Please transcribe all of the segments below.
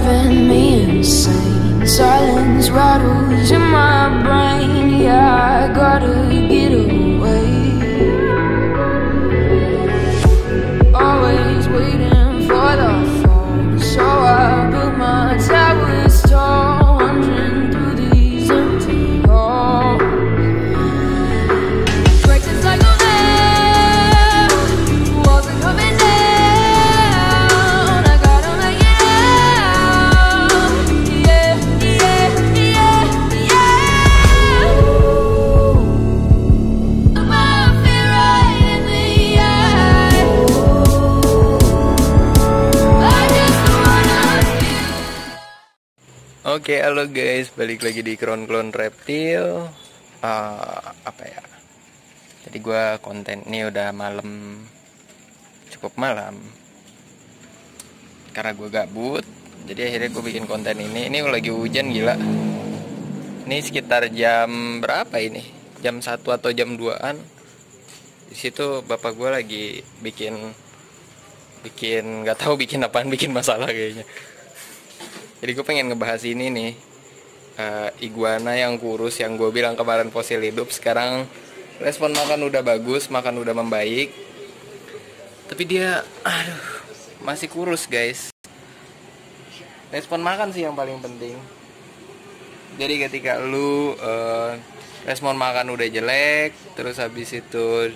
driving me insane. Silence rattles in my brain. Yeah, I gotta get away. Always waiting for the phone, so I built my towers tall, wandering through these empty halls. Break the cycle now, walls are coming down. I gotta make it out. Yeah, yeah, yeah, yeah. Look my fear right in the eye. I just wanna feel. Oke, halo guys, balik lagi di Klon Reptil. Apa ya? Jadi gua konten ini udah malam, cukup malam. Karena gue gabut, jadi akhirnya gue bikin konten ini. Ini lagi hujan gila. Ini sekitar jam berapa ini? Jam 1 atau jam 2-an. Di situ bapak gue lagi bikin nggak tahu bikin apaan, bikin masalah kayaknya. Jadi gue pengen ngebahas ini nih, iguana yang kurus yang gue bilang kemarin fosil hidup. Sekarang respon makan udah bagus, makan udah membaik, tapi dia masih kurus guys. Respon makan sih yang paling penting. Jadi ketika lu respon makan udah jelek, terus habis itu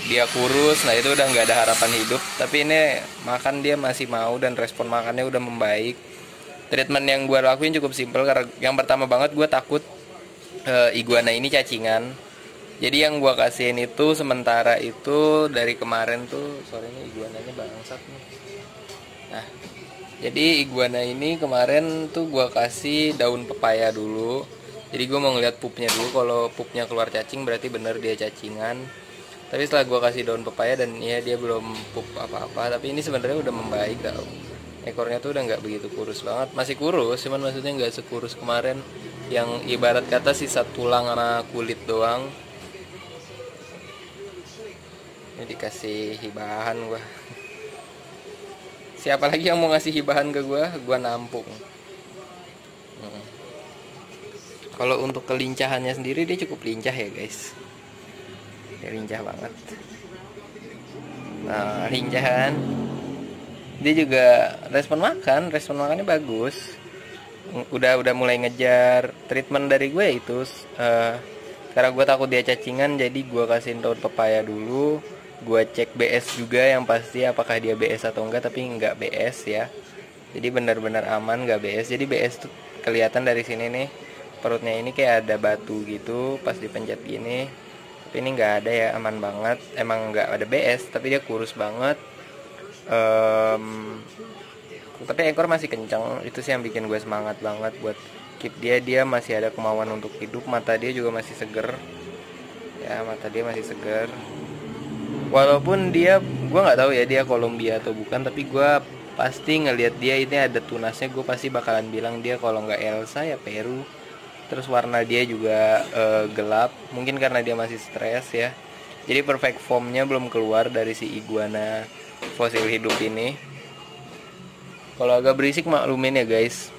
dia kurus, nah itu udah nggak ada harapan hidup. Tapi ini makan dia masih mau dan respon makannya udah membaik. Treatment yang gue lakuin cukup simpel, karena yang pertama banget gue takut iguana ini cacingan. Jadi yang gue kasihin itu sementara itu dari kemarin tuh, sorenya iguananya bangsat nih. Nah, jadi iguana ini kemarin tuh gue kasih daun pepaya dulu. Jadi gue mau ngeliat pupnya dulu, kalau pupnya keluar cacing berarti bener dia cacingan. Tapi setelah gue kasih daun pepaya dan ya dia belum pup apa-apa, tapi ini sebenarnya udah membaik tau. Ekornya tuh udah nggak begitu kurus banget, masih kurus, cuman maksudnya nggak sekurus kemarin yang ibarat kata sisa tulang sama kulit doang. Ini dikasih hibahan gua. Siapa lagi yang mau ngasih hibahan ke gua nampung. Kalau untuk kelincahannya sendiri dia cukup lincah ya guys. Dia lincah banget. Nah, lincahan. Dia juga respon makannya bagus. Udah mulai ngejar. Treatment dari gue itu karena gue takut dia cacingan, jadi gue kasihin daun pepaya dulu. Gue cek BS juga yang pasti apakah dia BS atau enggak, tapi enggak BS ya. Jadi benar-benar aman, enggak BS. Jadi BS tuh kelihatan dari sini nih. Perutnya ini kayak ada batu gitu pas dipencet gini. Tapi ini enggak ada ya, aman banget. Emang enggak ada BS, tapi dia kurus banget. Tapi ekor masih kencang. Itu sih yang bikin gue semangat banget buat keep dia masih ada kemauan untuk hidup. Mata dia juga masih seger ya, mata dia masih seger. Walaupun dia, gue nggak tahu ya dia Kolombia atau bukan, tapi gue pasti ngelihat dia ini ada tunasnya. Gue pasti bakalan bilang dia kalau nggak Elsa ya Peru. Terus warna dia juga gelap, mungkin karena dia masih stres ya. Jadi perfect formnya belum keluar dari si iguana fosil hidup ini. Kalau agak berisik maklumin ya guys,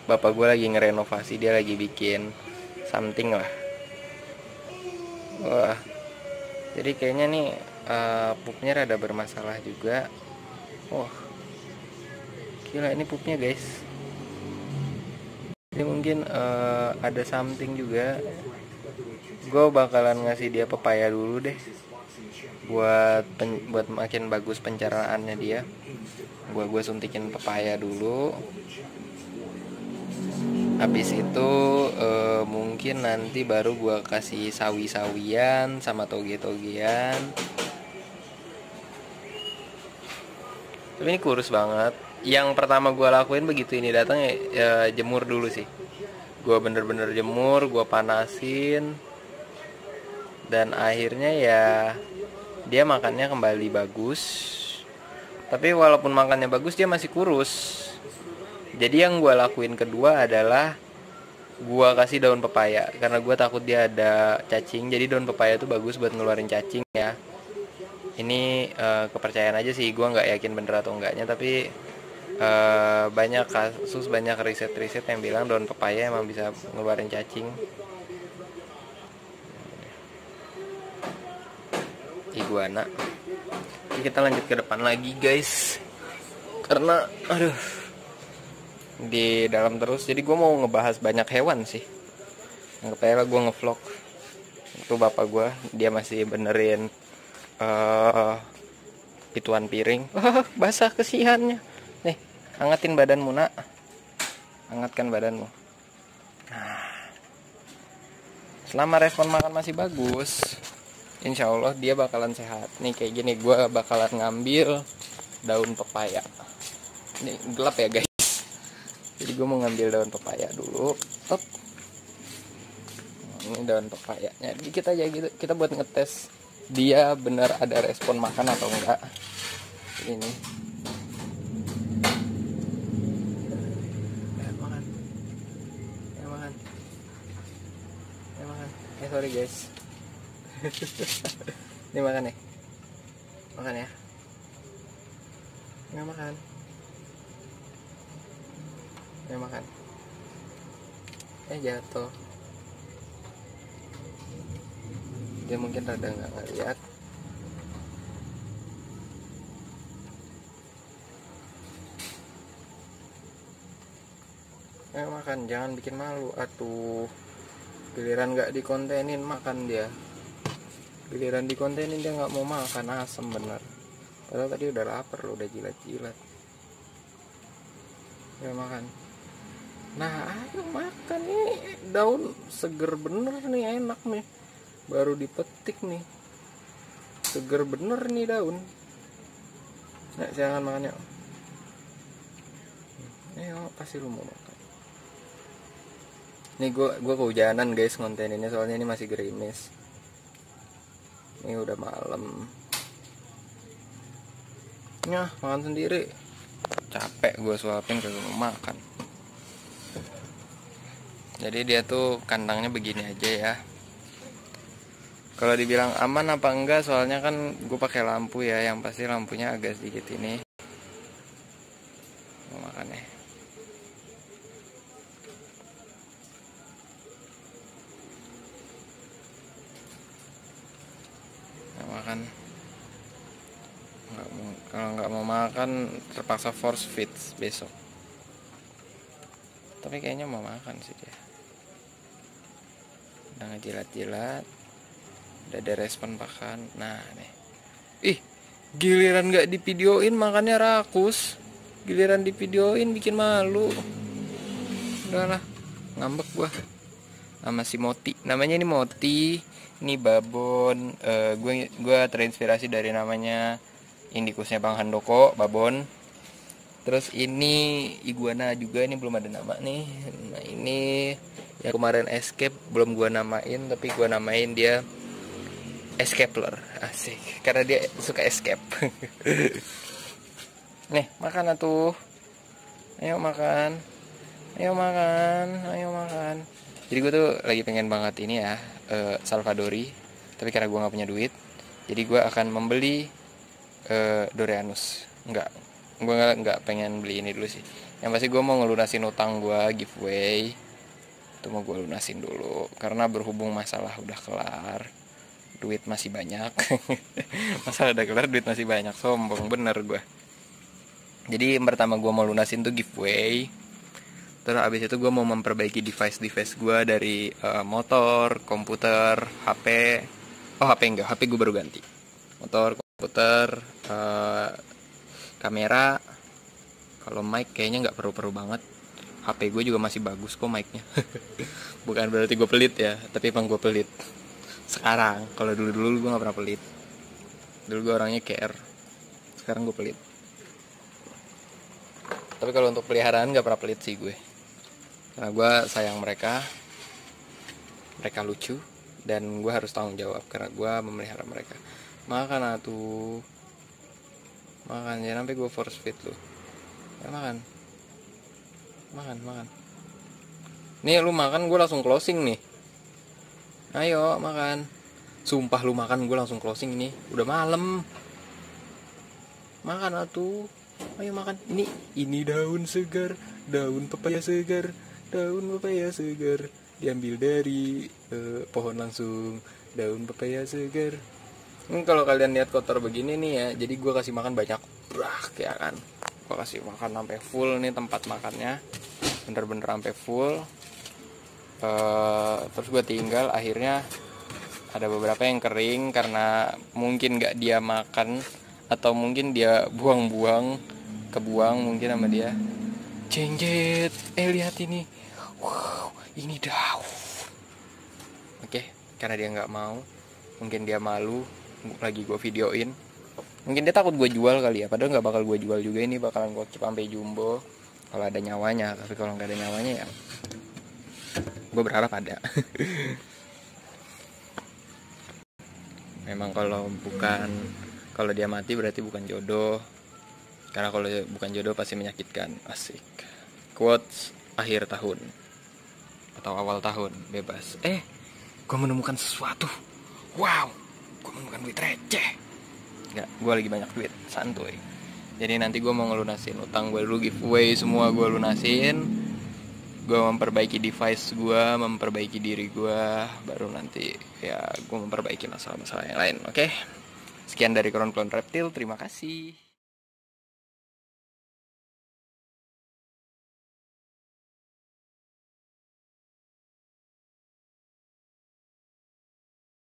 bapak gue lagi ngerenovasi, dia lagi bikin something lah. Wah, jadi kayaknya nih pupnya rada bermasalah juga. Wah, gila ini pupnya guys. Jadi mungkin ada something juga. Gue bakalan ngasih dia pepaya dulu deh, buat makin bagus pencernaannya dia. Gue suntikin pepaya dulu. Habis itu mungkin nanti baru gue kasih sawi-sawian sama toge-togean. Tapi ini kurus banget. Yang pertama gue lakuin begitu ini datang ya jemur dulu sih. Gue bener-bener jemur, gue panasin. Dan akhirnya ya dia makannya kembali bagus. Tapi walaupun makannya bagus dia masih kurus. Jadi yang gue lakuin kedua adalah gue kasih daun pepaya, karena gue takut dia ada cacing. Jadi daun pepaya itu bagus buat ngeluarin cacing ya. Ini kepercayaan aja sih, gue nggak yakin bener atau enggaknya, tapi banyak kasus, banyak riset-riset yang bilang daun pepaya emang bisa ngeluarin cacing. Iguana. Jadi kita lanjut ke depan lagi guys, karena aduh di dalam terus. Jadi gue mau ngebahas banyak hewan sih. Anggap aja lah gue ngevlog. Itu bapak gue, dia masih benerin pituan piring. Basah kesihannya. Nih, hangatin badanmu nak. Hangatkan badanmu. Nah, selama respon makan masih bagus, insya Allah dia bakalan sehat. Nih kayak gini, gue bakalan ngambil daun pepaya. Ini gelap ya guys. Jadi gue mau ngambil daun pepaya dulu. Up. Ini daun pepayanya. Dikit aja gitu. Kita buat ngetes dia benar ada respon makan atau enggak. Ini. Makan. Makan. Makan. Sorry guys. Ini makan ya. Makan ya. Nggak makan. Nggak makan. Jatuh. Dia mungkin rada nggak ngeliat. Makan, jangan bikin malu atuh. Giliran nggak dikontenin makan dia. Giliran dikontenin dia nggak mau makan, asem bener. Padahal tadi udah lapar loh, udah jilat-jilat. Ya makan. Nah ayo makan nih, daun seger bener nih, enak nih. Baru dipetik nih, seger bener nih daun. Nah jangan makan yuk. Ayo pasti lu mau makan. Nih gue kehujanan guys ngonteninnya, soalnya ini masih gerimis. Ini udah malam. Nyah makan sendiri. Capek gue suapin kagak mau makan. Jadi dia tuh kandangnya begini aja ya. Kalau dibilang aman apa enggak, soalnya kan gue pakai lampu ya, yang pasti lampunya agak sedikit ini. Mau makan ya. Makan. Kalau nggak mau makan terpaksa force feed besok. Tapi kayaknya mau makan sih dia. Udah ngejilat-jilat, udah ada respon makan. Nah nih, giliran nggak divideoin makannya rakus, giliran divideoin bikin malu. Udahlah, ngambek gua sama si Moti. Namanya ini Moti. Ini babon. Gue terinspirasi dari namanya indikusnya Bang Handoko, babon. Terus ini iguana juga, ini belum ada nama nih. Nah ini yang kemarin escape belum gue namain, tapi gue namain dia escapeler. Asik, karena dia suka escape. Nih makan atuh. Ayo makan. Ayo makan. Ayo makan. Jadi gue tuh lagi pengen banget ini ya, Salvadori. Tapi karena gue gak punya duit, jadi gue akan membeli Doreanus. Gue nggak pengen beli ini dulu sih. Yang pasti gue mau ngelunasin utang gue giveaway. Itu mau gue lunasin dulu, karena berhubung masalah udah kelar, duit masih banyak. Masalah udah kelar, duit masih banyak. Sombong bener gue. Jadi yang pertama gue mau lunasin tuh giveaway. Terus abis itu gue mau memperbaiki device gue dari motor, komputer, HP. Oh HP enggak, HP gue baru ganti. Motor, komputer, kamera. Kalau mic kayaknya nggak perlu banget. HP gue juga masih bagus kok mic-nya. Bukan berarti gue pelit ya, tapi emang gue pelit sekarang. Kalau dulu gue nggak pernah pelit. Dulu gue orangnya care. Sekarang gue pelit. Tapi kalau untuk peliharaan nggak pernah pelit sih gue. Karena gue sayang mereka. Mereka lucu dan gue harus tanggung jawab karena gue memelihara mereka. Makan atuh. Makan, jangan sampai gue force feed lu. Ya makan. Makan. Nih lu makan, gue langsung closing nih. Ayo makan. Sumpah lu makan, gue langsung closing ini. Udah malam. Makan atuh. Ayo makan. Ini daun segar, daun pepaya segar, daun pepaya segar. Diambil dari pohon langsung, daun pepaya segar. Kalau kalian lihat kotor begini nih ya, jadi gue kasih makan banyak, brak ya kan. Gue kasih makan sampai full nih tempat makannya, bener-bener sampai full. Terus gue tinggal, akhirnya ada beberapa yang kering karena mungkin gak dia makan, atau mungkin dia buang-buang, kebuang mungkin sama dia. Jengjet, lihat ini, wow, ini daun. Oke, karena dia nggak mau, mungkin dia malu, lagi gue videoin. Mungkin dia takut gue jual kali ya, padahal nggak bakal gue jual juga, ini bakalan gue keep sampai jumbo kalau ada nyawanya. Tapi kalau nggak ada nyawanya ya, gue berharap ada. Memang kalau dia mati berarti bukan jodoh. Karena kalau bukan jodoh pasti menyakitkan. Asik. Quotes akhir tahun atau awal tahun bebas. Gue menemukan sesuatu. Wow, gue menemukan duit receh. Enggak, gue lagi banyak duit, santuy. Jadi nanti gue mau ngelunasin utang gue dulu, giveaway semua gue lunasin. Gue memperbaiki device gue, memperbaiki diri gue, baru nanti ya gue memperbaiki masalah-masalah yang lain. Oke? Sekian dari Klon Reptil, terima kasih.